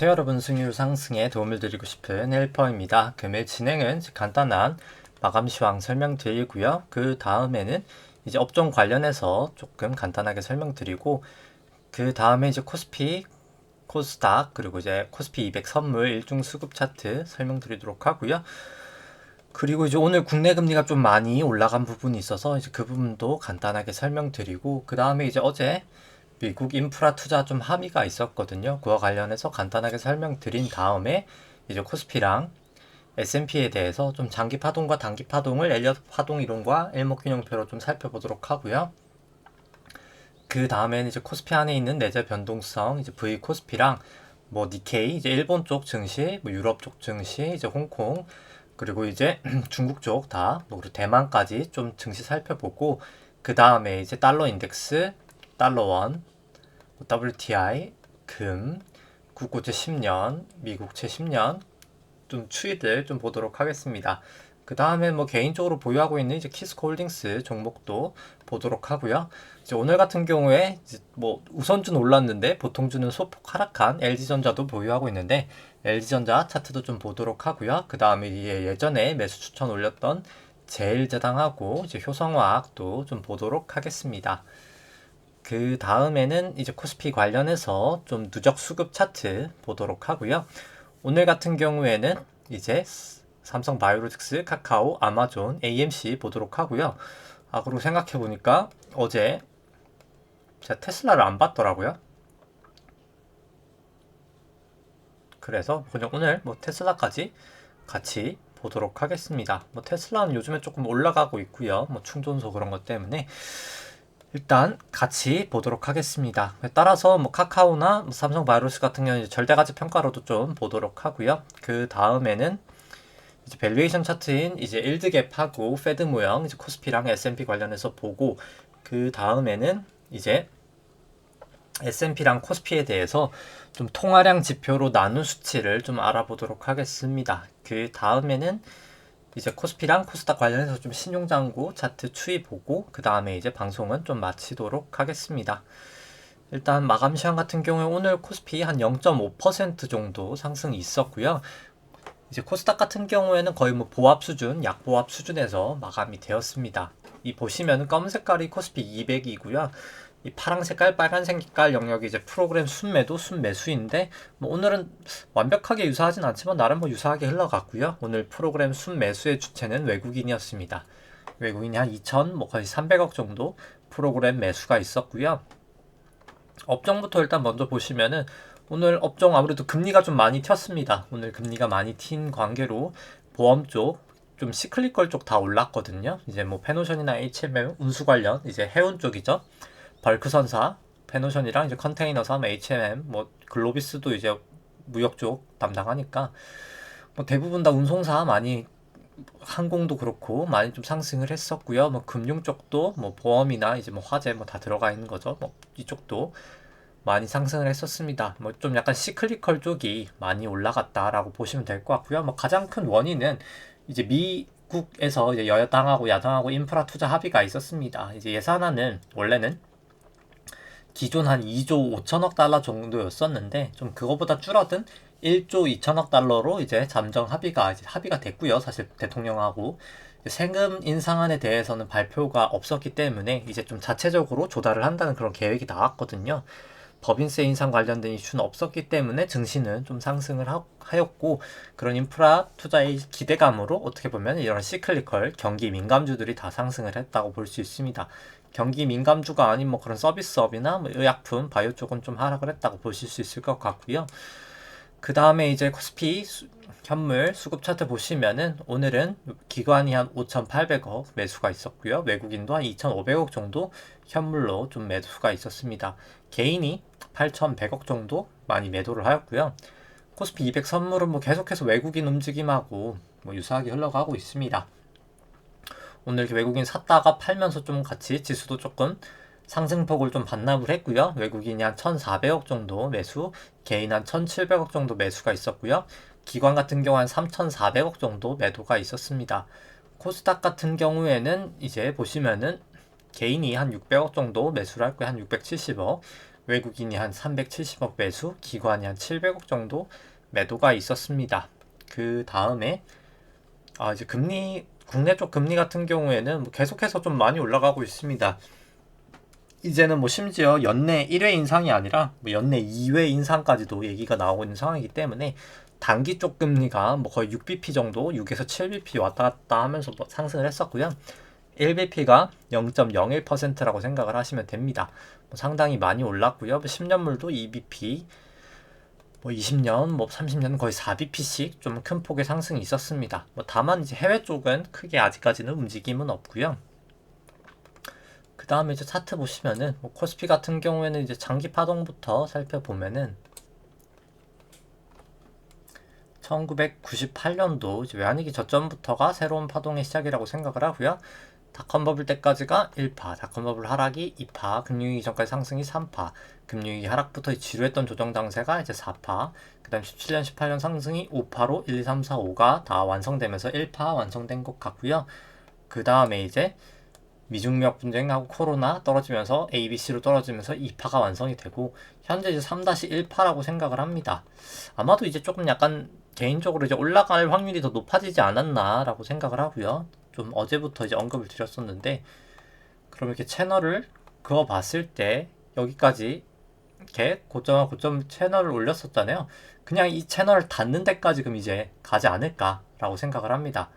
안녕하세요 여러분, 승률 상승에 도움을 드리고 싶은 헬퍼입니다. 금일 진행은 간단한 마감 시황 설명드리고요. 그 다음에는 이제 업종 관련해서 조금 간단하게 설명드리고, 그 다음에 이제 코스피, 코스닥, 그리고 이제 코스피 200 선물 일중 수급 차트 설명드리도록 하고요. 그리고 이제 오늘 국내 금리가 좀 많이 올라간 부분이 있어서 이제 그 부분도 간단하게 설명드리고, 그 다음에 이제 어제 미국 인프라 투자 좀 함의가 있었거든요. 그와 관련해서 간단하게 설명드린 다음에 이제 코스피랑 S&P에 대해서 좀 장기 파동과 단기 파동을 엘리어트 파동 이론과 일목균형표로 좀 살펴보도록 하고요. 그 다음에는 이제 코스피 안에 있는 내재 변동성, 이제 V 코스피랑 뭐 니케이, 이제 일본 쪽 증시, 뭐 유럽 쪽 증시, 이제 홍콩, 그리고 이제 중국 쪽 다, 뭐 그리고 대만까지 좀 증시 살펴보고, 그 다음에 이제 달러 인덱스, 달러 원, WTI, 금, 국고채 10년, 미국채 10년 좀 추이들 좀 보도록 하겠습니다. 그 다음에 뭐 개인적으로 보유하고 있는 이제 키스코 홀딩스 종목도 보도록 하고요. 이제 오늘 같은 경우에 이제 뭐 우선주는 올랐는데 보통주는 소폭 하락한 LG전자도 보유하고 있는데 LG전자 차트도 좀 보도록 하고요. 그 다음에 예전에 매수 추천 올렸던 제일제당하고 이제 효성화학도 좀 보도록 하겠습니다. 그 다음에는 이제 코스피 관련해서 좀 누적 수급 차트 보도록 하고요. 오늘 같은 경우에는 이제 삼성 바이오로직스, 카카오, 아마존, AMC 보도록 하고요. 그리고 생각해보니까 어제 제가 테슬라를 안 봤더라고요. 그래서 그냥 오늘 뭐 테슬라까지 같이 보도록 하겠습니다. 뭐 테슬라는 요즘에 조금 올라가고 있고요. 뭐 충전소 그런 것 때문에 일단 같이 보도록 하겠습니다. 따라서 뭐 카카오나 삼성 바이오로스 같은 경우는 절대가치 평가로도 좀 보도록 하고요. 그 다음에는 이제 밸류에이션 차트인 이제 일드갭하고 페드 모형, 이제 코스피랑 S&P 관련해서 보고, 그 다음에는 이제 S&P랑 코스피에 대해서 좀 통화량 지표로 나눈 수치를 좀 알아보도록 하겠습니다. 그 다음에는 이제 코스피랑 코스닥 관련해서 좀 신용장고 차트 추이 보고, 그 다음에 이제 방송은 좀 마치도록 하겠습니다. 일단 마감 시황 같은 경우에 오늘 코스피 한 0.5% 정도 상승이 있었고요. 이제 코스닥 같은 경우에는 거의 뭐 보합 수준, 약보합 수준에서 마감이 되었습니다. 이 보시면은 검은 색깔이 코스피 200이고요. 이 파랑 색깔, 빨간색 색깔 영역이 이제 프로그램 순매도, 순매수인데, 뭐 오늘은 완벽하게 유사하진 않지만 나름 뭐 유사하게 흘러갔고요. 오늘 프로그램 순매수의 주체는 외국인이었습니다. 외국인이 한 2천, 뭐 거의 300억 정도 프로그램 매수가 있었고요. 업종부터 일단 먼저 보시면은 오늘 업종 아무래도 금리가 좀 많이 튀었습니다. 오늘 금리가 많이 튄 관계로 보험 쪽, 좀 시클리컬 쪽 다 올랐거든요. 이제 뭐 페노션이나 HMM 운수 관련, 이제 해운 쪽이죠. 벌크선사, 페노션이랑 이제 컨테이너섬, HMM, 뭐 글로비스도 이제 무역 쪽 담당하니까 뭐 대부분 다 운송사 많이, 항공도 그렇고 많이 좀 상승을 했었고요. 뭐 금융 쪽도 뭐 보험이나 이제 뭐 화재 뭐 다 들어가 있는 거죠. 뭐 이쪽도 많이 상승을 했었습니다. 뭐 좀 약간 시클리컬 쪽이 많이 올라갔다라고 보시면 될 것 같고요. 뭐 가장 큰 원인은 이제 미국에서 이제 여당하고 야당하고 인프라 투자 합의가 있었습니다. 이제 예산안은 원래는 기존 한 2조 5천억 달러 정도였었는데 좀 그거보다 줄어든 1조 2천억 달러로 이제 잠정 합의가 됐고요. 사실 대통령하고 세금 인상안에 대해서는 발표가 없었기 때문에 이제 좀 자체적으로 조달을 한다는 그런 계획이 나왔거든요. 법인세 인상 관련된 이슈는 없었기 때문에 증시는 좀 상승을 하였고, 그런 인프라 투자의 기대감으로 어떻게 보면 이런 시클리컬 경기 민감주들이 다 상승을 했다고 볼 수 있습니다. 경기 민감주가 아닌 뭐 그런 서비스업이나 뭐 의약품, 바이오 쪽은 좀 하락을 했다고 보실 수 있을 것 같고요. 그 다음에 이제 코스피 현물 수급 차트 보시면은 오늘은 기관이 한 5,800억 매수가 있었고요. 외국인도 한 2,500억 정도 현물로 좀 매수가 있었습니다. 개인이 8,100억 정도 많이 매도를 하였고요. 코스피 200 선물은 뭐 계속해서 외국인 움직임하고 뭐 유사하게 흘러가고 있습니다. 오늘 이렇게 외국인 샀다가 팔면서 좀 같이 지수도 조금 상승폭을 좀 반납을 했고요. 외국인이 한 1,400억 정도 매수, 개인 한 1,700억 정도 매수가 있었고요. 기관 같은 경우 한 3,400억 정도 매도가 있었습니다. 코스닥 같은 경우에는 이제 보시면은 개인이 한 600억 정도 매수를 했고요. 한 670억. 외국인이 한 370억 매수, 기관이 한 700억 정도 매도가 있었습니다. 그 다음에 이제 국내 쪽 금리 같은 경우에는 계속해서 좀 많이 올라가고 있습니다. 이제는 심지어 연내 1회 인상이 아니라 연내 2회 인상까지도 얘기가 나오고 있는 상황이기 때문에 단기 쪽 금리가 거의 6bp 정도, 6에서 7bp 왔다 갔다 하면서 상승을 했었고요. 1bp가 0.01%라고 생각을 하시면 됩니다. 상당히 많이 올랐고요. 10년물도 2bp, 20년, 30년 거의 4bp씩 좀 큰 폭의 상승이 있었습니다. 다만 이제 해외 쪽은 크게 아직까지는 움직임은 없고요. 그 다음에 이제 차트 보시면은 코스피 같은 경우에는 이제 장기 파동부터 살펴보면은 1998년도 이제 외환위기 저점부터가 새로운 파동의 시작이라고 생각을 하고요. 닷컴 버블 때까지가 1파, 닷컴 버블 하락이 2파, 금융위기 전까지 상승이 3파, 금융위기 하락부터 지루했던 조정 장세가 이제 4파, 그 다음 17년, 18년 상승이 5파로 1, 2, 3, 4, 5가 다 완성되면서 1파 완성된 것 같고요. 그 다음에 이제 미중무역 분쟁하고 코로나 떨어지면서 ABC로 떨어지면서 2파가 완성이 되고 현재 이제 3-1파라고 생각을 합니다. 아마도 이제 조금 약간 개인적으로 이제 올라갈 확률이 더 높아지지 않았나라고 생각을 하고요. 좀 어제부터 이제 언급을 드렸었는데, 그럼 이렇게 채널을 그어 봤을 때 여기까지 이렇게 고점과 고점 채널을 올렸었잖아요. 그냥 이 채널을 닫는 데까지 그럼 이제 가지 않을까라고 생각을 합니다.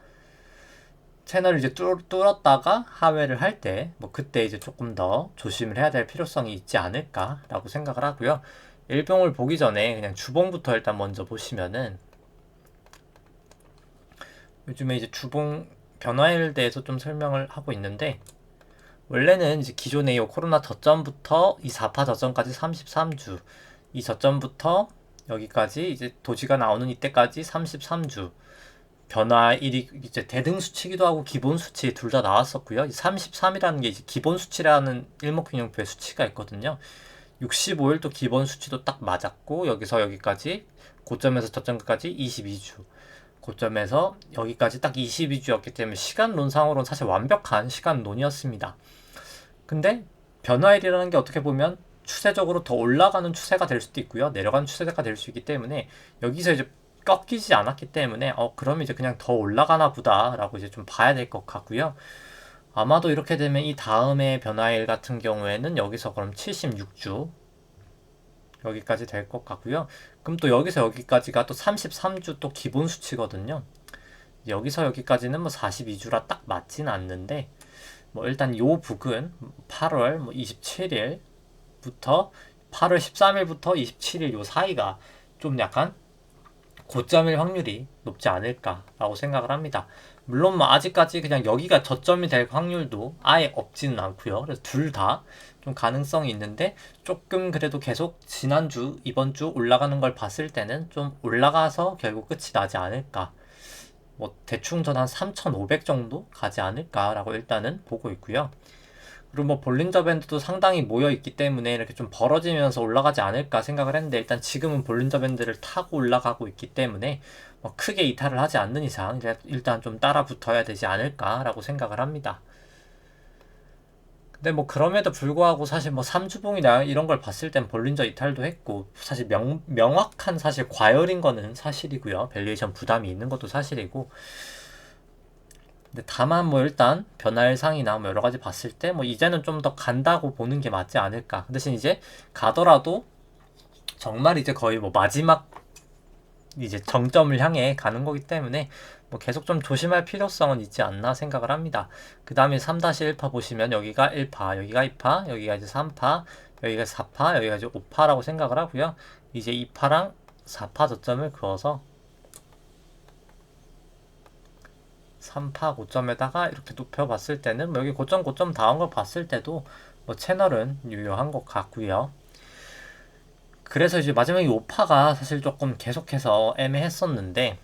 채널을 이제 뚫었다가 하회를 할 때 그때 이제 조금 더 조심을 해야 될 필요성이 있지 않을까라고 생각을 하고요. 일봉을 보기 전에 그냥 주봉부터 일단 먼저 보시면은, 요즘에 이제 주봉 변화에 대해서 좀 설명을 하고 있는데, 원래는 이제 기존의 이 코로나 저점부터 이 4파 저점까지 33주, 이 저점부터 여기까지 이제 도지가 나오는 이때까지 33주, 변화일이 이제 대등 수치기도 하고 기본 수치 둘 다 나왔었고요. 33이라는 게 이제 기본 수치라는 일목균형표의 수치가 있거든요. 65일도 기본 수치도 딱 맞았고, 여기서 여기까지 고점에서 저점까지 22주, 고점에서 여기까지 딱 22주였기 때문에 시간론상으로는 사실 완벽한 시간론이었습니다. 근데 변화일이라는 게 어떻게 보면 추세적으로 더 올라가는 추세가 될 수도 있고요, 내려가는 추세가 될 수 있기 때문에 여기서 이제 꺾이지 않았기 때문에 그럼 이제 그냥 더 올라가나 보다 라고 이제 좀 봐야 될 것 같고요. 아마도 이렇게 되면 이 다음에 변화일 같은 경우에는 여기서 그럼 76주 여기까지 될 것 같고요. 그럼 또 여기서 여기까지가 또 33주 또 기본 수치거든요. 여기서 여기까지는 42주라 딱 맞진 않는데, 일단 요 북은 8월 27일부터 8월 13일부터 27일 요 사이가 좀 약간 고점일 확률이 높지 않을까라고 생각을 합니다. 물론 아직까지 그냥 여기가 저점이 될 확률도 아예 없지는 않고요. 그래서 둘 다 좀 가능성이 있는데, 조금 그래도 계속 지난주, 이번주 올라가는 걸 봤을 때는 좀 올라가서 결국 끝이 나지 않을까. 대충 전 한 3,500 정도 가지 않을까라고 일단은 보고 있고요. 그리고 볼린저 밴드도 상당히 모여 있기 때문에 이렇게 좀 벌어지면서 올라가지 않을까 생각을 했는데, 일단 지금은 볼린저 밴드를 타고 올라가고 있기 때문에 크게 이탈을 하지 않는 이상 일단 좀 따라 붙어야 되지 않을까라고 생각을 합니다. 근데 그럼에도 불구하고 사실 3주봉이나 이런 걸 봤을 땐 볼린저 이탈도 했고, 사실 명확한 사실 과열인 거는 사실이고요. 밸류에이션 부담이 있는 것도 사실이고, 근데 다만 일단 변화일상이나 여러 가지 봤을 때 이제는 좀 더 간다고 보는 게 맞지 않을까. 그 대신 이제 가더라도 정말 이제 거의 마지막 이제 정점을 향해 가는 거기 때문에 계속 좀 조심할 필요성은 있지 않나 생각을 합니다. 그 다음에 3-1파 보시면 여기가 1파, 여기가 2파, 여기가 이제 3파, 여기가 4파, 여기가 이제 5파라고 생각을 하고요. 이제 2파랑 4파 저점을 그어서 3파 고점에다가 이렇게 눕혀봤을 때는 여기 고점 다운 걸 봤을 때도 채널은 유효한 것 같고요. 그래서 이제 마지막에 5파가 사실 조금 계속해서 애매했었는데,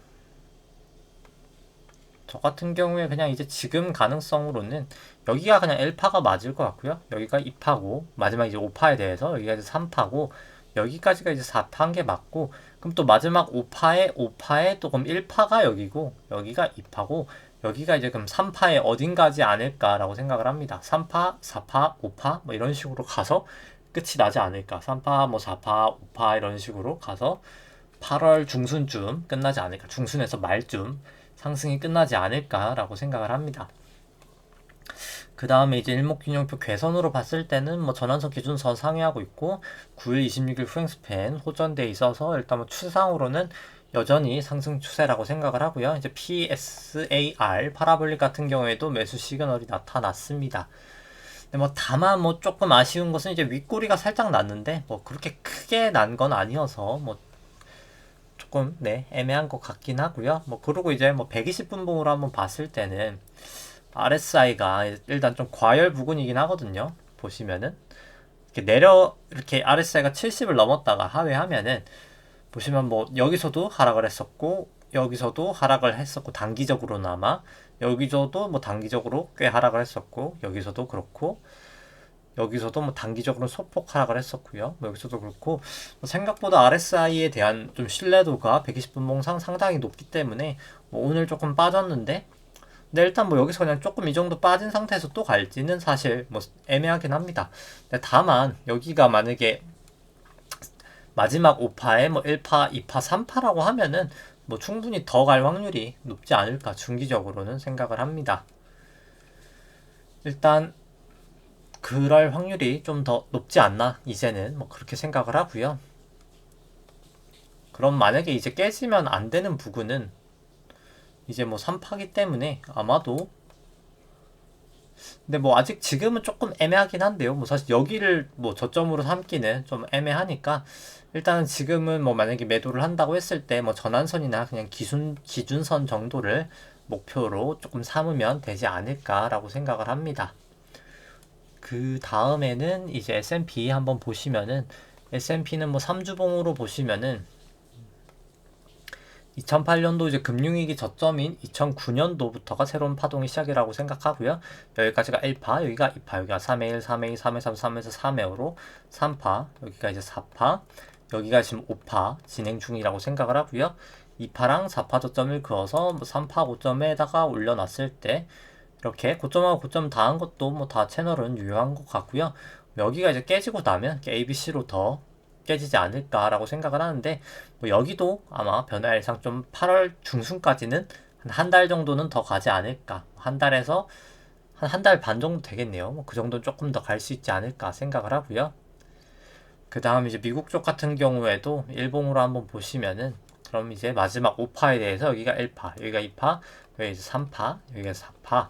저 같은 경우에 그냥 이제 지금 가능성으로는 여기가 그냥 1파가 맞을 것 같고요. 여기가 2파고, 마지막 이제 5파에 대해서 여기가 이제 3파고, 여기까지가 이제 4파인 게 맞고, 그럼 또 마지막 5파에 또 그럼 1파가 여기고, 여기가 2파고, 여기가 이제 그럼 3파에 어딘가지 않을까라고 생각을 합니다. 3파, 4파, 5파 이런 식으로 가서 끝이 나지 않을까. 3파, 뭐 4파, 5파 이런 식으로 가서 8월 중순쯤 끝나지 않을까. 중순에서 말쯤 상승이 끝나지 않을까라고 생각을 합니다. 그 다음에 이제 일목균형표 괴선으로 봤을 때는 뭐 전환선 기준선 상회하고 있고 9일 26일 후행스팬 호전돼 있어서 일단 뭐 추세상으로는 여전히 상승 추세라고 생각을 하고요. 이제 PSAR 파라볼릭 같은 경우에도 매수 시그널이 나타났습니다. 근데 뭐 다만 뭐 조금 아쉬운 것은 이제 윗꼬리가 살짝 났는데 뭐 그렇게 크게 난 건 아니어서 뭐 조금 네 애매한 것 같긴 하고요. 뭐 그리고 이제 뭐 120분봉으로 한번 봤을 때는 RSI가 일단 좀 과열 부근이긴 하거든요. 보시면은 이렇게 RSI가 70을 넘었다가 하회하면은 보시면 뭐 여기서도 하락을 했었고 여기서도 하락을 했었고 단기적으로나마 여기서도 뭐 단기적으로 꽤 하락을 했었고 여기서도 그렇고 여기서도 뭐 단기적으로 소폭 하락을 했었고요. 뭐 여기서도 그렇고 뭐 생각보다 RSI에 대한 좀 신뢰도가 120분봉상 상당히 높기 때문에 뭐 오늘 조금 빠졌는데 근데 일단 뭐 여기서 그냥 조금 이 정도 빠진 상태에서 또 갈지는 사실 뭐 애매하긴 합니다. 근데 다만 여기가 만약에 마지막 5파에 뭐 1파, 2파, 3파라고 하면은 뭐 충분히 더 갈 확률이 높지 않을까 중기적으로는 생각을 합니다. 일단 그럴 확률이 좀 더 높지 않나 이제는 뭐 그렇게 생각을 하고요. 그럼 만약에 이제 깨지면 안 되는 부분은 이제 뭐 3파기 때문에 아마도 근데 뭐 아직 지금은 조금 애매하긴 한데요. 뭐 사실 여기를 뭐 저점으로 삼기는 좀 애매하니까 일단은 지금은 뭐 만약에 매도를 한다고 했을 때 뭐 전환선이나 그냥 기준선 정도를 목표로 조금 삼으면 되지 않을까라고 생각을 합니다. 그 다음에는 이제 S&P 한번 보시면은 S&P는 뭐 3주봉으로 보시면은 2008년도 이제 금융위기 저점인 2009년도부터가 새로운 파동이 시작이라고 생각하고요. 여기까지가 1파, 여기가 2파, 여기가 3회 1, 3회 2, 3회 3, 3에서 3회로 3파, 여기가 이제 4파, 여기가 지금 5파 진행 중이라고 생각을 하고요. 2파랑 4파 저점을 그어서 뭐 3파 고점에다가 올려놨을 때 이렇게 고점하고 고점 다 한 것도 뭐 다 채널은 유효한 것 같고요. 여기가 이제 깨지고 나면 ABC로 더 깨지지 않을까라고 생각을 하는데 뭐 여기도 아마 변화 예상 좀 8월 중순까지는 한 달 정도는 더 가지 않을까. 한 달에서 한 달 반 정도 되겠네요. 뭐 그 정도는 조금 더 갈 수 있지 않을까 생각을 하고요. 그 다음 이제 미국 쪽 같은 경우에도 일봉으로 한번 보시면은 그럼 이제 마지막 5파에 대해서 여기가 1파, 여기가 2파, 여기 이제 3파, 여기가 4파.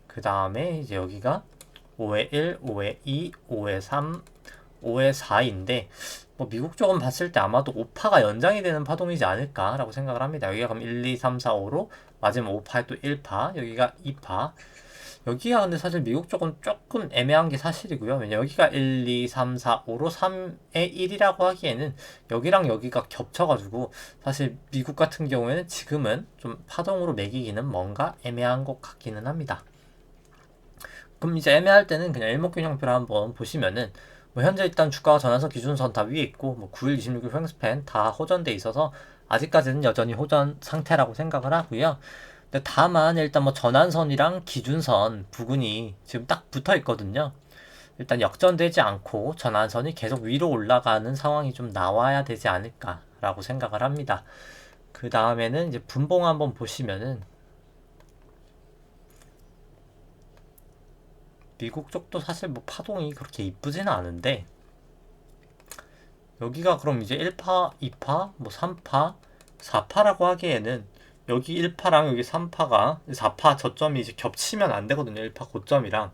그 다음에 이제 여기가 5회 1, 5회 2, 5회 3, 5회 4인데 뭐 미국 쪽은 봤을 때 아마도 5파가 연장이 되는 파동이지 않을까라고 생각을 합니다. 여기가 그럼 1, 2, 3, 4, 5로 마지막 5파에 또 1파, 여기가 2파. 여기가 근데 사실 미국 쪽은 조금 애매한 게 사실이고요. 왜냐 여기가 1, 2, 3, 4, 5로 3의 1이라고 하기에는 여기랑 여기가 겹쳐가지고 사실 미국 같은 경우에는 지금은 좀 파동으로 매기기는 뭔가 애매한 것 같기는 합니다. 그럼 이제 애매할 때는 그냥 일목균형표를 한번 보시면은 뭐 현재 일단 주가가 전환선 기준선 다 위에 있고 뭐 9일 26일 횡스팬 다 호전돼 있어서 아직까지는 여전히 호전 상태라고 생각을 하고요. 근데 다만 일단 뭐 전환선이랑 기준선 부근이 지금 딱 붙어 있거든요. 일단 역전되지 않고 전환선이 계속 위로 올라가는 상황이 좀 나와야 되지 않을까라고 생각을 합니다. 그 다음에는 이제 분봉 한번 보시면은 미국 쪽도 사실 뭐 파동이 그렇게 이쁘지는 않은데 여기가 그럼 이제 1파, 2파, 뭐 3파, 4파라고 하기에는 여기 1파랑 여기 3파가 4파 저점이 이제 겹치면 안 되거든요. 1파 고점이랑.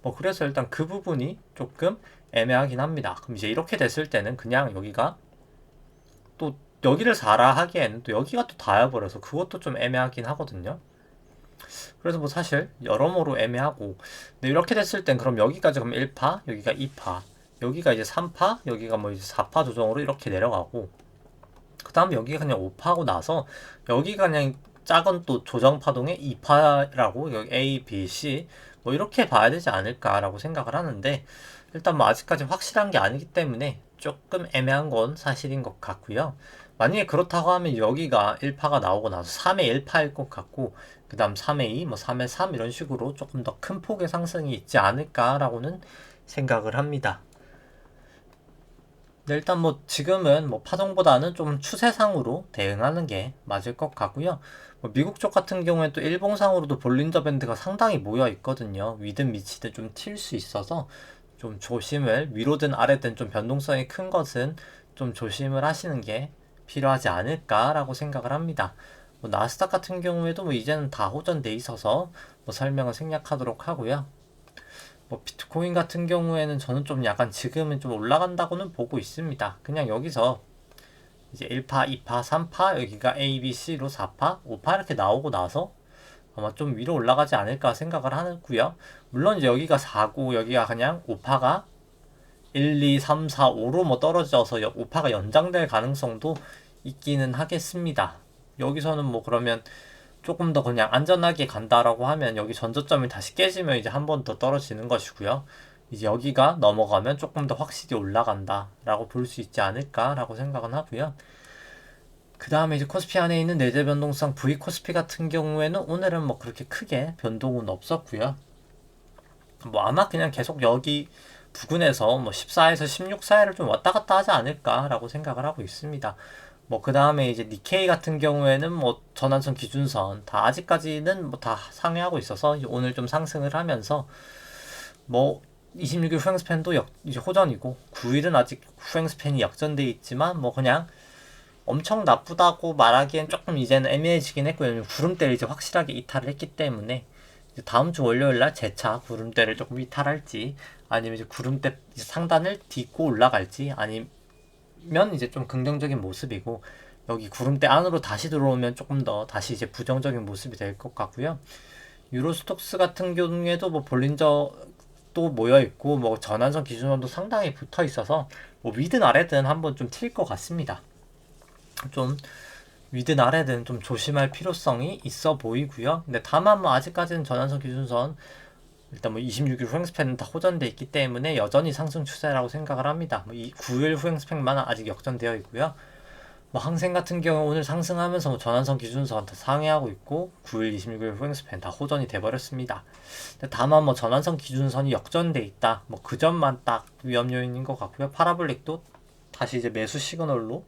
뭐 그래서 일단 그 부분이 조금 애매하긴 합니다. 그럼 이제 이렇게 됐을 때는 그냥 여기가 또 여기를 4라 하기에는 또 여기가 또 닿아버려서 그것도 좀 애매하긴 하거든요. 그래서 뭐 사실 여러모로 애매하고 근데 이렇게 됐을 땐 그럼 여기까지 그럼 1파 여기가 2파 여기가 이제 3파 여기가 뭐 이제 4파 조정으로 이렇게 내려가고 그 다음 여기가 그냥 5파하고 나서 여기가 그냥 작은 또 조정 파동의 2파라고 여기 A, B, C 뭐 이렇게 봐야 되지 않을까라고 생각을 하는데 일단 뭐 아직까지 확실한 게 아니기 때문에 조금 애매한 건 사실인 것 같고요. 만약에 그렇다고 하면 여기가 1파가 나오고 나서 3회 1파일 것 같고 그 다음 3회 2, 뭐 3회 3 이런 식으로 조금 더 큰 폭의 상승이 있지 않을까라고는 생각을 합니다. 네, 일단 뭐 지금은 뭐 파동보다는 좀 추세상으로 대응하는 게 맞을 것 같고요. 뭐 미국 쪽 같은 경우에 또 일봉상으로도 볼린저 밴드가 상당히 모여 있거든요. 위든 밑이든 좀 튈 수 있어서 좀 조심을, 위로든 아래든 좀 변동성이 큰 것은 좀 조심을 하시는 게 필요하지 않을까라고 생각을 합니다. 뭐 나스닥 같은 경우에도 뭐 이제는 다 호전돼 있어서 뭐 설명을 생략하도록 하고요. 뭐 비트코인 같은 경우에는 저는 좀 약간 지금은 좀 올라간다고는 보고 있습니다. 그냥 여기서 이제 1파, 2파, 3파, 여기가 A, B, C로 4파, 5파 이렇게 나오고 나서 아마 좀 위로 올라가지 않을까 생각을 하고요. 물론 이제 여기가 4고 여기가 그냥 5파가 1, 2, 3, 4, 5로 뭐 떨어져서 5파가 연장될 가능성도 있기는 하겠습니다. 여기서는 뭐 그러면 조금 더 그냥 안전하게 간다라고 하면 여기 전저점이 다시 깨지면 이제 한 번 더 떨어지는 것이고요. 이제 여기가 넘어가면 조금 더 확실히 올라간다라고 볼 수 있지 않을까라고 생각은 하고요. 그 다음에 이제 코스피 안에 있는 내재 변동성 V 코스피 같은 경우에는 오늘은 뭐 그렇게 크게 변동은 없었고요. 뭐 아마 그냥 계속 여기 부근에서 뭐 14에서 16 사이를 좀 왔다 갔다 하지 않을까라고 생각을 하고 있습니다. 뭐 그 다음에 이제 니케이 같은 경우에는 뭐 전환선 기준선 다 아직까지는 뭐 다 상회하고 있어서 이제 오늘 좀 상승을 하면서 뭐 26일 후행스팬도 이제 호전이고 9일은 아직 후행스팬이 역전돼 있지만 뭐 그냥 엄청 나쁘다고 말하기엔 조금 이제는 애매해지긴 했고요. 구름대를 이제 확실하게 이탈을 했기 때문에 이제 다음 주 월요일 날 재차 구름대를 조금 이탈할지 아니면 이제 구름대 상단을 딛고 올라갈지 아니면 이제 좀 긍정적인 모습이고 여기 구름대 안으로 다시 들어오면 조금 더 다시 이제 부정적인 모습이 될 것 같고요. 유로스톡스 같은 경우에도 뭐 볼린저 또 모여 있고 뭐 전환선 기준선도 상당히 붙어 있어서 뭐 위든 아래든 한번 좀 튈 것 같습니다. 좀 위든 아래든 좀 조심할 필요성이 있어 보이고요. 근데 다만 뭐 아직까지는 전환선 기준선 일단 뭐 26일 후행스팬은 다 호전돼 있기 때문에 여전히 상승 추세라고 생각을 합니다. 뭐 9일 후행스팬만 아직 역전되어 있고요. 뭐 항생 같은 경우 오늘 상승하면서 뭐 전환선 기준선 다 상회하고 있고 9일, 26일 후행스팬 다 호전이 돼버렸습니다. 다만 뭐 전환선 기준선이 역전돼 있다. 뭐 그 점만 딱 위험 요인인 것 같고요. 파라볼릭도 다시 이제 매수 시그널로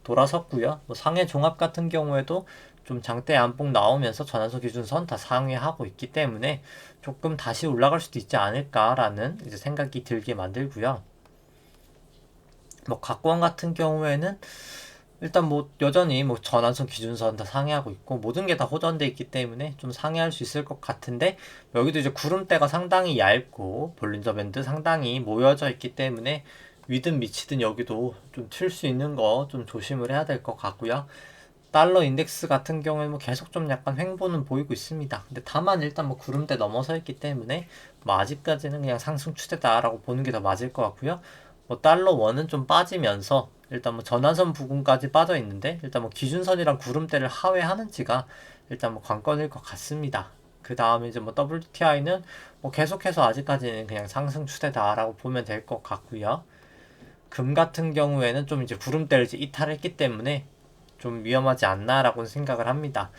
돌아섰고요. 뭐 상해 종합 같은 경우에도 좀 장대 안봉 나오면서 전환선 기준선 다 상회하고 있기 때문에 조금 다시 올라갈 수도 있지 않을까라는 이제 생각이 들게 만들고요. 뭐 각광 같은 경우에는 일단 뭐 여전히 뭐 전환선 기준선 다 상회하고 있고 모든 게 다 호전돼 있기 때문에 좀 상회할 수 있을 것 같은데 여기도 이제 구름대가 상당히 얇고 볼린저 밴드 상당히 모여져 있기 때문에 위든 밑이든 여기도 좀 튈 수 있는 거 좀 조심을 해야 될 것 같고요. 달러 인덱스 같은 경우에는 뭐 계속 좀 약간 횡보는 보이고 있습니다. 근데 다만 일단 뭐 구름대 넘어서 있기 때문에 뭐 아직까지는 그냥 상승 추세다라고 보는 게 더 맞을 것 같고요. 뭐 달러 원은 좀 빠지면서 일단 뭐 전환선 부근까지 빠져 있는데 일단 뭐 기준선이랑 구름대를 하회하는지가 일단 뭐 관건일 것 같습니다. 그 다음에 이제 뭐 WTI는 뭐 계속해서 아직까지는 그냥 상승 추세다라고 보면 될 것 같고요. 금 같은 경우에는 좀 이제 구름대를 이제 이탈했기 때문에 좀 위험하지 않나라고 생각을 합니다.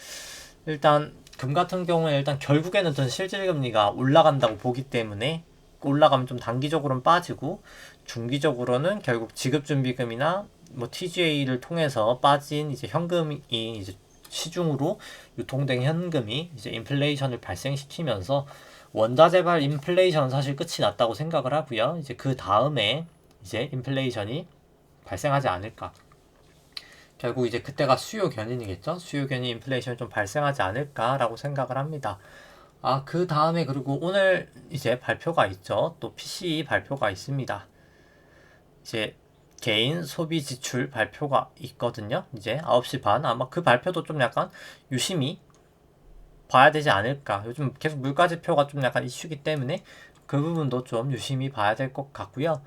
일단 금 같은 경우에 일단 결국에는 전 실질금리가 올라간다고 보기 때문에 올라가면 좀 단기적으로는 빠지고 중기적으로는 결국 지급준비금이나 뭐 TGA를 통해서 빠진 이제 현금이 이제 시중으로 유통된 현금이 이제 인플레이션을 발생시키면서 원자재발 인플레이션 사실 끝이 났다고 생각을 하고요. 이제 그 다음에 이제 인플레이션이 발생하지 않을까. 결국 이제 그때가 수요 견인이겠죠. 수요 견인 인플레이션이 좀 발생하지 않을까라고 생각을 합니다. 그 다음에 그리고 오늘 이제 발표가 있죠. 또 PCE 발표가 있습니다. 이제 개인 소비 지출 발표가 있거든요. 이제 9시 반 아마 그 발표도 좀 약간 유심히 봐야 되지 않을까. 요즘 계속 물가 지표가 좀 약간 이슈기 때문에 그 부분도 좀 유심히 봐야 될 것 같고요.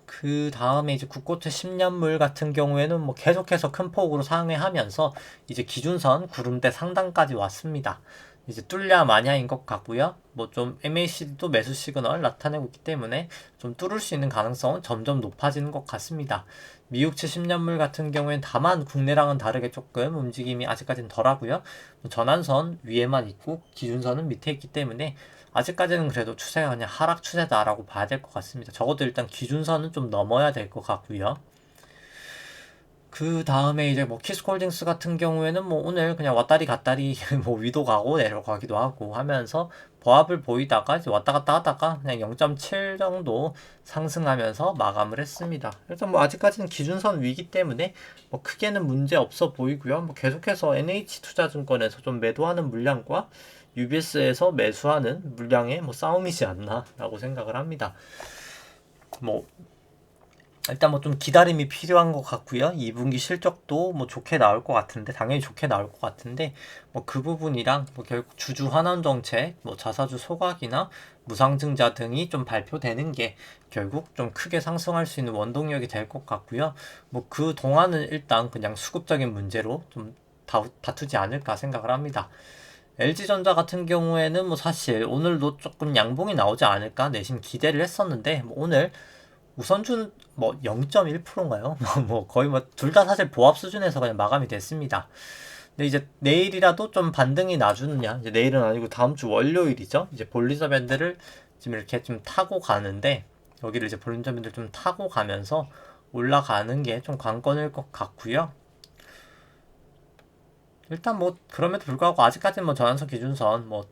그 다음에 이제 국고채 10년물 같은 경우에는 뭐 계속해서 큰 폭으로 상회하면서 이제 기준선 구름대 상단까지 왔습니다. 이제 뚫려 마냐인 것 같고요. 뭐 좀 MACD도 매수 시그널 나타내고 있기 때문에 좀 뚫을 수 있는 가능성은 점점 높아지는 것 같습니다. 미국채 10년물 같은 경우에는 다만 국내랑은 다르게 조금 움직임이 아직까지는 덜하고요. 전환선 위에만 있고 기준선은 밑에 있기 때문에 아직까지는 그래도 추세가 그냥 하락 추세다라고 봐야 될 것 같습니다. 적어도 일단 기준선은 좀 넘어야 될 것 같고요. 그 다음에 이제 뭐 키스콜딩스 같은 경우에는 뭐 오늘 그냥 왔다리 갔다리 뭐 위도 가고 내려가기도 하고 하면서 보합을 보이다가 이제 왔다 갔다 하다가 그냥 0.7 정도 상승하면서 마감을 했습니다. 일단 뭐 아직까지는 기준선 위기 때문에 뭐 크게는 문제 없어 보이고요. 뭐 계속해서 NH투자증권에서 좀 매도하는 물량과 UBS에서 매수하는 물량의 뭐 싸움이지 않나라고 생각을 합니다. 뭐 일단 뭐 좀 기다림이 필요한 것 같고요. 2분기 실적도 뭐 좋게 나올 것 같은데, 당연히 좋게 나올 것 같은데, 뭐 그 부분이랑 뭐 결국 주주 환원 정책, 뭐 자사주 소각이나 무상증자 등이 좀 발표되는 게 결국 좀 크게 상승할 수 있는 원동력이 될 것 같고요. 뭐 그 동안은 일단 그냥 수급적인 문제로 좀 다투지 않을까 생각을 합니다. LG전자 같은 경우에는 뭐 사실 오늘도 조금 양봉이 나오지 않을까 내심 기대를 했었는데, 뭐 오늘 우선준 뭐 0.1%인가요? 뭐 거의 뭐 둘 다 사실 보합 수준에서 그냥 마감이 됐습니다. 근데 이제 내일이라도 좀 반등이 나주느냐? 이제 내일은 아니고 다음 주 월요일이죠. 이제 볼리저 밴드를 지금 이렇게 좀 타고 가는데, 여기를 이제 볼리저 밴드를 좀 타고 가면서 올라가는 게 좀 관건일 것 같고요. 일단 뭐 그럼에도 불구하고 아직까지는 뭐 저항선 기준선 뭐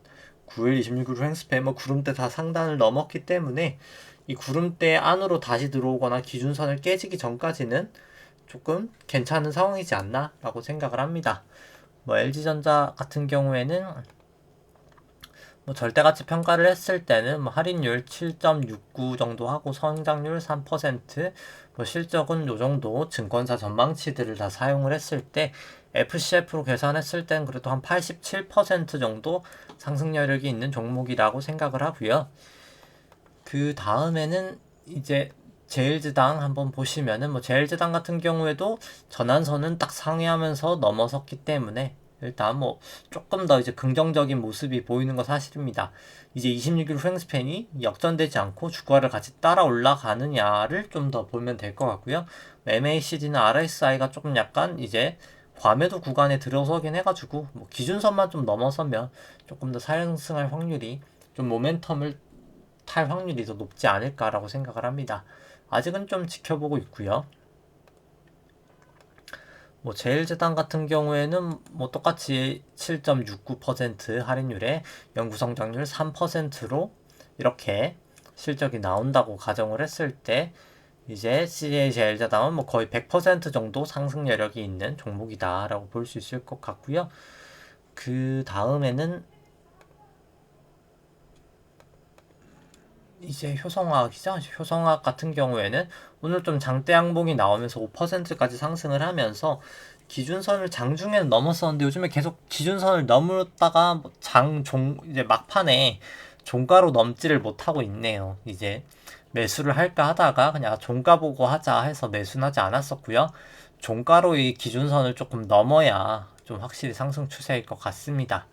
9일, 26일 횡스팬 뭐 구름대 다 상단을 넘었기 때문에 이 구름대 안으로 다시 들어오거나 기준선을 깨지기 전까지는 조금 괜찮은 상황이지 않나 라고 생각을 합니다. 뭐 LG전자 같은 경우에는 뭐 절대가치 평가를 했을 때는 뭐 할인율 7.69 정도 하고 성장률 3%, 뭐 실적은 요 정도 증권사 전망치들을 다 사용을 했을 때 FCF로 계산했을 땐 그래도 한 87% 정도 상승 여력이 있는 종목이라고 생각을 하고요. 그 다음에는 이제 제일즈당 한번 보시면은 뭐 제일즈당 같은 경우에도 전환선은 딱 상회하면서 넘어섰기 때문에 일단 뭐 조금 더 이제 긍정적인 모습이 보이는 건 사실입니다. 이제 26일 횡스팬이 역전되지 않고 주가를 같이 따라 올라가느냐를 좀 더 보면 될 것 같고요. MACD나 RSI가 조금 약간 이제 과매도 구간에 들어서긴 해가지고 뭐 기준선만 좀 넘어서면 조금 더 상승할 확률이 좀 모멘텀을 탈 확률이 더 높지 않을까라고 생각을 합니다. 아직은 좀 지켜보고 있고요. 뭐 제일제당 같은 경우에는 뭐 똑같이 7.69% 할인율에 연구성장률 3%로 이렇게 실적이 나온다고 가정을 했을 때 이제 CJ 제일제당은 뭐 거의 100% 정도 상승 여력이 있는 종목이다라고 볼 수 있을 것 같고요. 그 다음에는 이제 효성화학이죠. 효성화학 같은 경우에는 오늘 좀 장대 양봉이 나오면서 5%까지 상승을 하면서 기준선을 장중에는 넘었었는데 요즘에 계속 기준선을 넘었다가 뭐 이제 막판에 종가로 넘지를 못하고 있네요. 이제 매수를 할까 하다가 그냥 종가 보고 하자 해서 매수는 하지 않았었고요. 종가로 이 기준선을 조금 넘어야 좀 확실히 상승 추세일 것 같습니다.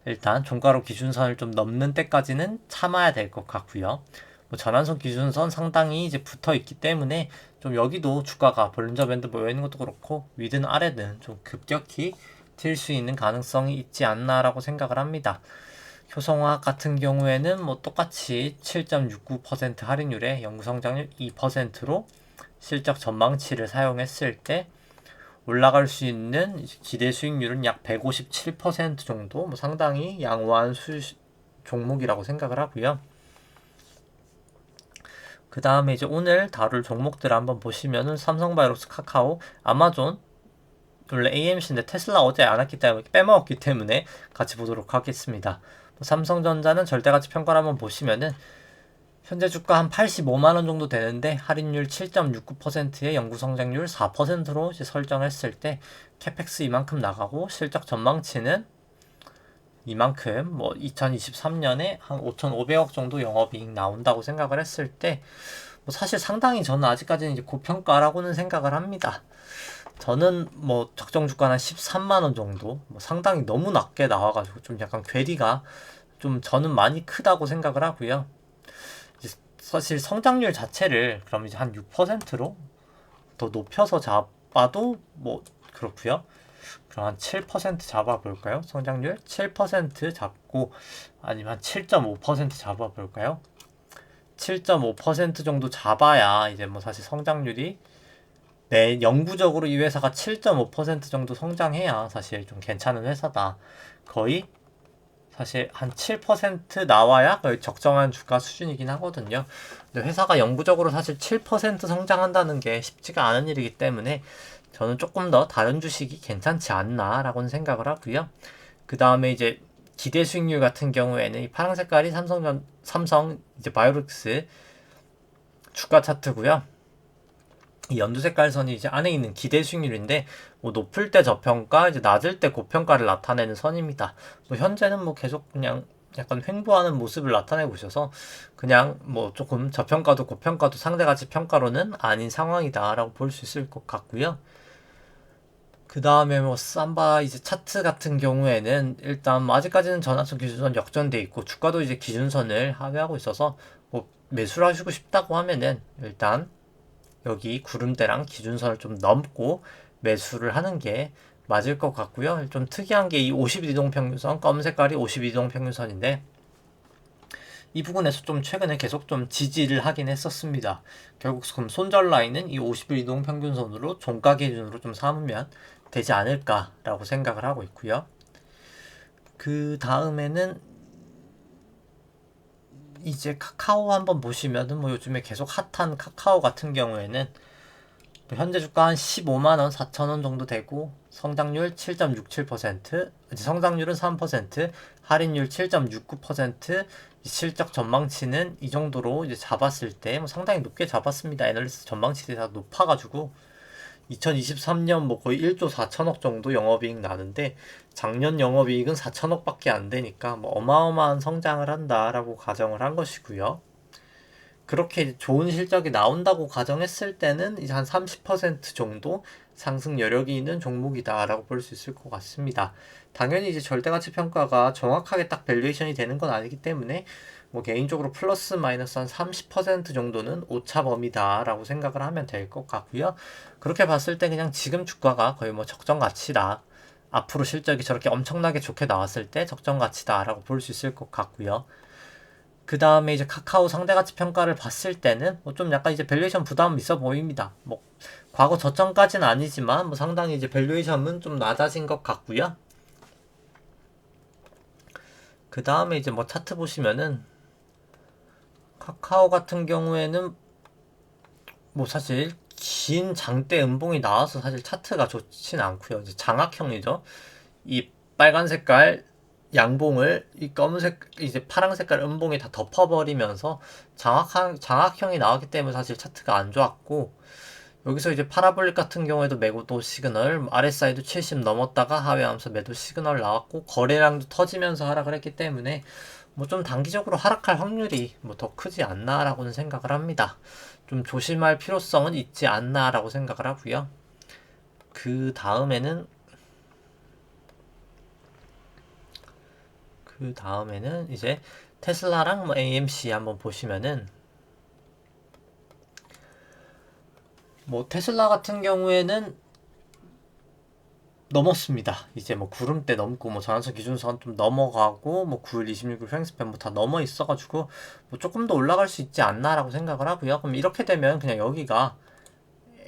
일단 종가로 기준선을 좀 넘는 때까지는 참아야 될 것 같고요. 뭐 전환선 기준선 상당히 이제 붙어 있기 때문에 좀 여기도 주가가 볼린저 밴드 모여 있는 것도 그렇고 위든 아래든 좀 급격히 튈 수 있는 가능성이 있지 않나라고 생각을 합니다. 효성화학 같은 경우에는 뭐 똑같이 7.69% 할인율에 연구성장률 2%로 실적 전망치를 사용했을 때 올라갈 수 있는 기대 수익률은 약 157% 정도, 뭐 상당히 양호한 종목이라고 생각을 하고요. 그 다음에 이제 오늘 다룰 종목들 한번 보시면은 삼성바이오로스, 카카오, 아마존, 원래 AMC인데 테슬라 어제 안 왔기 때문에 빼먹었기 때문에 같이 보도록 하겠습니다. 삼성전자는 절대가치 평가를 한번 보시면은 현재 주가 한 85만원 정도 되는데 할인율 7.69%에 연구성장률 4%로 이제 설정했을 때 캐펙스 이만큼 나가고 실적 전망치는 이만큼 뭐 2023년에 한 5,500억 정도 영업이익 나온다고 생각을 했을 때 뭐 사실 상당히 저는 아직까지는 이제 고평가라고는 생각을 합니다. 저는 뭐 적정 주가는 13만원 정도 뭐 상당히 너무 낮게 나와가지고 좀 약간 괴리가 좀 저는 많이 크다고 생각을 하고요. 사실 성장률 자체를 그럼 이제 한 6%로 더 높여서 잡아도 뭐 그렇고요. 그럼 한 7% 잡아볼까요? 성장률 7% 잡고 아니면 한 7.5% 잡아볼까요? 7.5% 정도 잡아야 이제 뭐 사실 성장률이 네, 영구적으로 이 회사가 7.5% 정도 성장해야 사실 좀 괜찮은 회사다. 거의 사실 한 7% 나와야 거의 적정한 주가 수준이긴 하거든요. 근데 회사가 영구적으로 사실 7% 성장한다는 게 쉽지가 않은 일이기 때문에 저는 조금 더 다른 주식이 괜찮지 않나라고는 생각을 하고요. 그 다음에 이제 기대 수익률 같은 경우에는 이 파란 색깔이 삼성 이제 바이오릭스 주가 차트고요. 이 연두 색깔 선이 이제 안에 있는 기대 수익률인데 뭐 높을 때 저평가, 이제 낮을 때 고평가를 나타내는 선입니다. 뭐 현재는 뭐 계속 그냥 약간 횡보하는 모습을 나타내고 있어서 그냥 뭐 조금 저평가도 고평가도 상대가치 평가로는 아닌 상황이다라고 볼 수 있을 것 같고요. 그 다음에 뭐 삼바 이제 차트 같은 경우에는 일단 뭐 아직까지는 전환선 기준선 역전돼 있고 주가도 이제 기준선을 하회하고 있어서 뭐 매수를 하시고 싶다고 하면은 일단 여기 구름대랑 기준선을 좀 넘고 매수를 하는 게 맞을 것 같고요. 좀 특이한 게 이 50이동평균선, 검은 색깔이 50이동평균선인데 이 부분에서 좀 최근에 계속 좀 지지를 하긴 했었습니다. 결국 그럼 손절 라인은 이 51이동평균선으로 종가 기준으로 좀 삼으면 되지 않을까라고 생각을 하고 있고요. 그 다음에는 이제 카카오 한번 보시면은 뭐 요즘에 계속 핫한 카카오 같은 경우에는 현재 주가 한 15만원 4천원 정도 되고 성장률 7.67%, 성장률은 3%, 할인율 7.69%, 실적 전망치는 이 정도로 이제 잡았을 때 뭐 상당히 높게 잡았습니다. 애널리스트 전망치들이 다 높아가지고 2023년 뭐 거의 1조 4천억 정도 영업이익 나는데 작년 영업이익은 4천억 밖에 안 되니까 뭐 어마어마한 성장을 한다라고 가정을 한 것이고요. 그렇게 좋은 실적이 나온다고 가정했을 때는 이제 한 30% 정도 상승 여력이 있는 종목이다라고 볼 수 있을 것 같습니다. 당연히 이제 절대가치 평가가 정확하게 딱 밸류에이션이 되는 건 아니기 때문에 뭐 개인적으로 플러스 마이너스 한 30% 정도는 오차 범위다라고 생각을 하면 될 것 같고요. 그렇게 봤을 때 그냥 지금 주가가 거의 뭐 적정 가치다. 앞으로 실적이 저렇게 엄청나게 좋게 나왔을 때 적정 가치다라고 볼 수 있을 것 같고요. 그 다음에 이제 카카오 상대가치 평가를 봤을 때는 뭐 좀 약간 이제 밸류에이션 부담 있어 보입니다. 뭐 과거 저점까지는 아니지만 뭐 상당히 이제 밸류에이션은 좀 낮아진 것 같고요. 그 다음에 이제 뭐 차트 보시면은 카카오 같은 경우에는 뭐 사실 긴 장대 음봉이 나와서 사실 차트가 좋진 않고요. 이제 장악형이죠. 이 빨간 색깔 양봉을 이 검은색 이제 파란 색깔 음봉이 다 덮어버리면서 장악형이 나왔기 때문에 사실 차트가 안 좋았고 여기서 이제 파라볼릭 같은 경우에도 매도 시그널 RSI도 70 넘었다가 하회하면서 매도 시그널 나왔고 거래량도 터지면서 하락을 했기 때문에 뭐 좀 단기적으로 하락할 확률이 뭐 더 크지 않나라고는 생각을 합니다. 좀 조심할 필요성은 있지 않나라고 생각을 하고요. 그 다음에는 이제 테슬라랑 뭐 AMC 한번 보시면은 뭐 테슬라 같은 경우에는 넘었습니다. 이제 뭐 구름대 넘고 뭐 전환선 기준선 좀 넘어가고 뭐 9일 26일 횡스팬 뭐 다 넘어 있어가지고 뭐 조금 더 올라갈 수 있지 않나라고 생각을 하고요. 그럼 이렇게 되면 그냥 여기가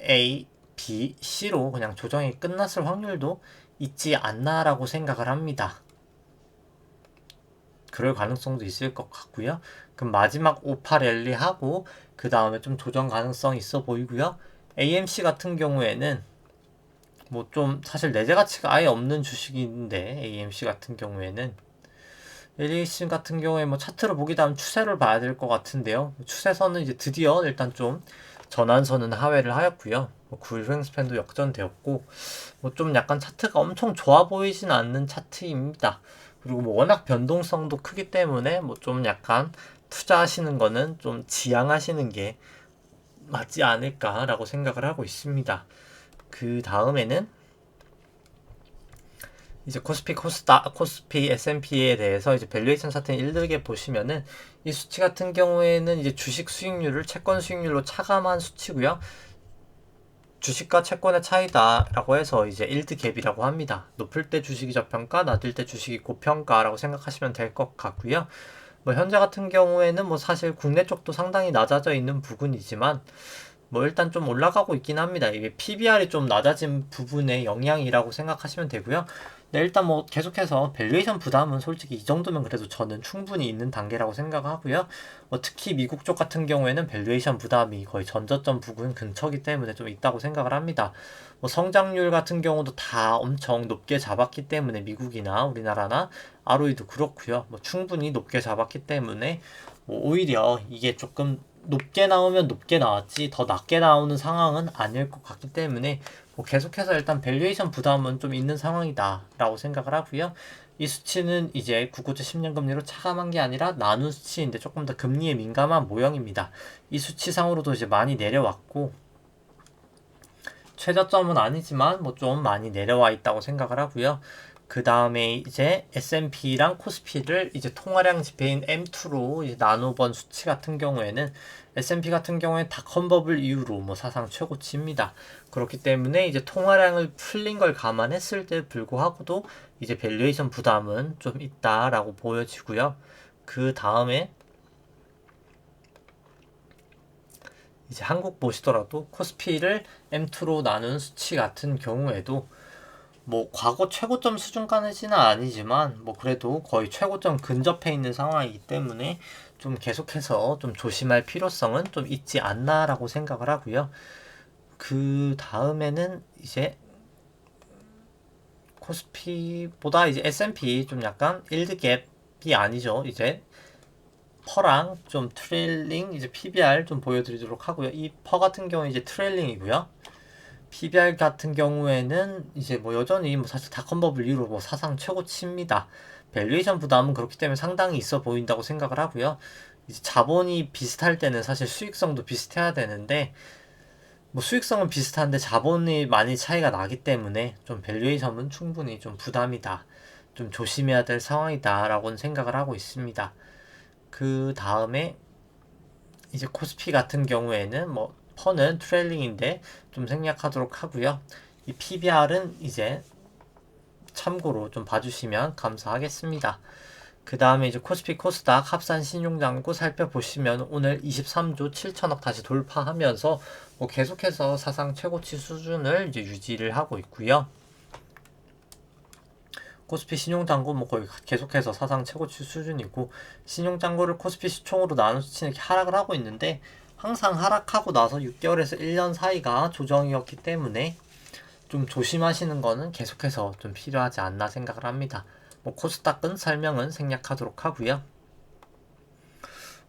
A, B, C로 그냥 조정이 끝났을 확률도 있지 않나라고 생각을 합니다. 그럴 가능성도 있을 것 같고요. 그럼 마지막 5파 랠리 하고 그 다음에 좀 조정 가능성이 있어 보이고요. AMC 같은 경우에는 뭐 좀 사실 내재 가치가 아예 없는 주식인데 AMC 같은 경우에는 AMC 같은 경우에 뭐 차트로 보기도 하면 추세를 봐야 될 것 같은데요. 추세선은 이제 드디어 일단 좀 전환선은 하회를 하였고요. 뭐 9일 횡스팬도 역전되었고 뭐 좀 약간 차트가 엄청 좋아 보이진 않는 차트입니다. 그리고 뭐 워낙 변동성도 크기 때문에 뭐 좀 약간 투자하시는 거는 좀 지양하시는 게 맞지 않을까라고 생각을 하고 있습니다. 그 다음에는 이제 코스피 S&P에 대해서 이제 밸류에이션 차트 일들게 보시면은 이 수치 같은 경우에는 이제 주식 수익률을 채권 수익률로 차감한 수치고요. 주식과 채권의 차이다라고 해서 이제 일드 갭이라고 합니다. 높을 때 주식이 저평가, 낮을 때 주식이 고평가라고 생각하시면 될 것 같고요. 뭐 현재 같은 경우에는 뭐 사실 국내 쪽도 상당히 낮아져 있는 부분이지만 뭐 일단 좀 올라가고 있긴 합니다. 이게 PBR이 좀 낮아진 부분의 영향이라고 생각하시면 되고요. 네, 일단 뭐 계속해서 밸류에이션 부담은 솔직히 이 정도면 그래도 저는 충분히 있는 단계라고 생각하고요. 뭐 특히 미국 쪽 같은 경우에는 밸류에이션 부담이 거의 전저점 부근 근처기 때문에 좀 있다고 생각을 합니다. 뭐 성장률 같은 경우도 다 엄청 높게 잡았기 때문에 미국이나 우리나라나 ROE도 그렇고요. 뭐 충분히 높게 잡았기 때문에 뭐 오히려 이게 조금 높게 나오면 높게 나왔지 더 낮게 나오는 상황은 아닐 것 같기 때문에 뭐 계속해서 일단 밸류에이션 부담은 좀 있는 상황이다 라고 생각을 하고요. 이 수치는 이제 9구째 10년 금리로 차감한 게 아니라 나눈 수치인데 조금 더 금리에 민감한 모형입니다. 이 수치상으로도 이제 많이 내려왔고 최저점은 아니지만 뭐 좀 많이 내려와 있다고 생각을 하고요. 그 다음에 이제 S&P랑 코스피를 이제 통화량 지표인 M2로 이제 나눠본 수치 같은 경우에는 S&P 같은 경우에 닷컴 버블 이후로 뭐 사상 최고치입니다. 그렇기 때문에 이제 통화량을 풀린 걸 감안했을 때 불구하고도 이제 밸류에이션 부담은 좀 있다라고 보여지고요. 그 다음에 이제 한국 보시더라도 코스피를 M2로 나눈 수치 같은 경우에도 뭐 과거 최고점 수준까지는 아니지만 뭐 그래도 거의 최고점 근접해 있는 상황이기 때문에 좀 계속해서 좀 조심할 필요성은 좀 있지 않나라고 생각을 하고요. 그 다음에는 이제 코스피보다 이제 S&P 좀 약간 일드갭이 아니죠. 이제 퍼랑 좀 트레일링 이제 PBR 좀 보여드리도록 하고요. 이 퍼 같은 경우는 이제 트레일링이고요. PBR 같은 경우에는 이제 뭐 여전히 뭐 사실 닷컴버블 이후로 뭐 사상 최고치입니다. 밸류에이션 부담은 그렇기 때문에 상당히 있어 보인다고 생각을 하고요. 이제 자본이 비슷할 때는 사실 수익성도 비슷해야 되는데 뭐 수익성은 비슷한데 자본이 많이 차이가 나기 때문에 좀 밸류에이션은 충분히 좀 부담이다. 좀 조심해야 될 상황이다 라고는 생각을 하고 있습니다. 그 다음에 이제 코스피 같은 경우에는 뭐 퍼는 트레일링인데 좀 생략하도록 하고요. 이 PBR은 이제 참고로 좀 봐주시면 감사하겠습니다. 그 다음에 이제 코스피 코스닥 합산 신용장고 살펴보시면 오늘 23조 7천억 다시 돌파하면서 뭐 계속해서 사상 최고치 수준을 이제 유지를 하고 있고요. 코스피 신용장고 뭐 거의 계속해서 사상 최고치 수준이고 신용장고를 코스피 시총으로 나눈 수치는 이렇게 하락을 하고 있는데 항상 하락하고 나서 6개월에서 1년 사이가 조정이었기 때문에 좀 조심하시는 거는 계속해서 좀 필요하지 않나 생각을 합니다. 뭐 코스닥은 설명은 생략하도록 하고요.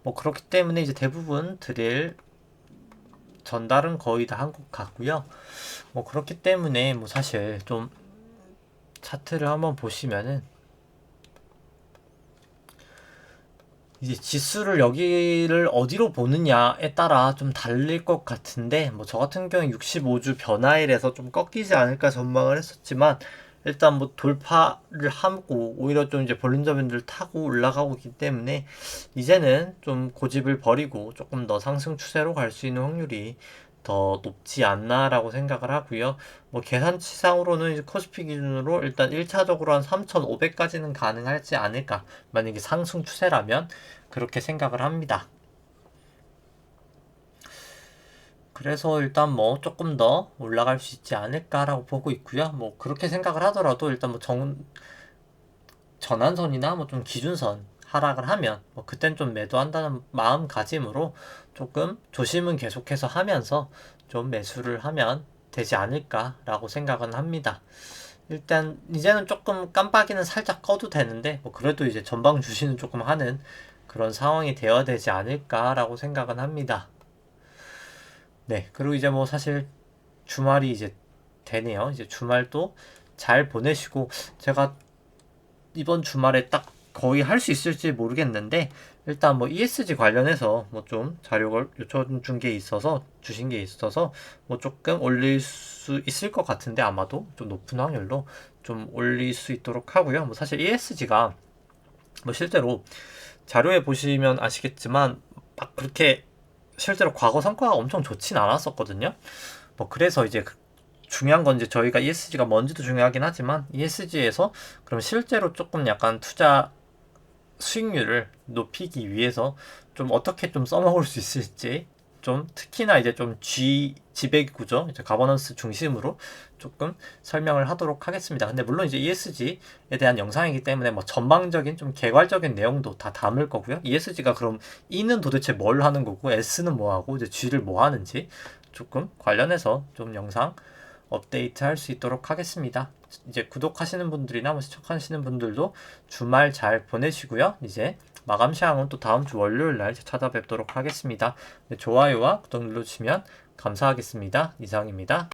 뭐 그렇기 때문에 이제 대부분 드릴 전달은 거의 다 한 것 같고요. 뭐 그렇기 때문에 뭐 사실 좀 차트를 한번 보시면은 이제 지수를 여기를 어디로 보느냐에 따라 좀 달릴 것 같은데 뭐 저 같은 경우는 65주 변화일에서 좀 꺾이지 않을까 전망을 했었지만 일단 뭐 돌파를 하고 오히려 좀 이제 볼륨저밴드를 타고 올라가고 있기 때문에 이제는 좀 고집을 버리고 조금 더 상승 추세로 갈 수 있는 확률이 더 높지 않나라고 생각을 하고요. 뭐 계산치상으로는 이제 코스피 기준으로 일단 1차적으로 한 3,500까지는 가능하지 않을까. 만약에 상승 추세라면 그렇게 생각을 합니다. 그래서 일단 뭐 조금 더 올라갈 수 있지 않을까라고 보고 있고요. 뭐 그렇게 생각을 하더라도 일단 뭐 전환선이나 뭐 좀 기준선 하락을 하면 뭐 그땐 좀 매도한다는 마음가짐으로 조금 조심은 계속해서 하면서 좀 매수를 하면 되지 않을까라고 생각은 합니다. 일단 이제는 조금 깜빡이는 살짝 꺼도 되는데 뭐 그래도 이제 전방 주시는 조금 하는 그런 상황이 되어야 되지 않을까라고 생각은 합니다. 네, 그리고 이제 뭐 사실 주말이 이제 되네요. 이제 주말도 잘 보내시고 제가 이번 주말에 딱 거의 할 수 있을지 모르겠는데 일단 뭐 ESG 관련해서 뭐 좀 자료를 요청 준 게 있어서 주신 게 있어서 뭐 조금 올릴 수 있을 것 같은데 아마도 좀 높은 확률로 좀 올릴 수 있도록 하고요. 뭐 사실 ESG가 뭐 실제로 자료에 보시면 아시겠지만 막 그렇게 실제로 과거 성과가 엄청 좋진 않았었거든요. 뭐 그래서 이제 중요한 건 이제 저희가 ESG가 뭔지도 중요하긴 하지만 ESG에서 그럼 실제로 조금 약간 투자 수익률을 높이기 위해서 좀 어떻게 좀 써먹을 수 있을지 좀 특히나 이제 좀 지배 구조, 이제 가버넌스 중심으로 조금 설명을 하도록 하겠습니다. 근데 물론 이제 ESG에 대한 영상이기 때문에 뭐 전방적인 좀 개괄적인 내용도 다 담을 거고요. ESG가 그럼 E는 도대체 뭘 하는 거고 S는 뭐 하고 이제 G를 뭐 하는지 조금 관련해서 좀 영상 업데이트 할 수 있도록 하겠습니다. 이제 구독하시는 분들이나 뭐 시청하시는 분들도 주말 잘 보내시고요. 이제 마감 시황은 또 다음 주 월요일 날 찾아뵙도록 하겠습니다. 좋아요와 구독 눌러주시면 감사하겠습니다. 이상입니다.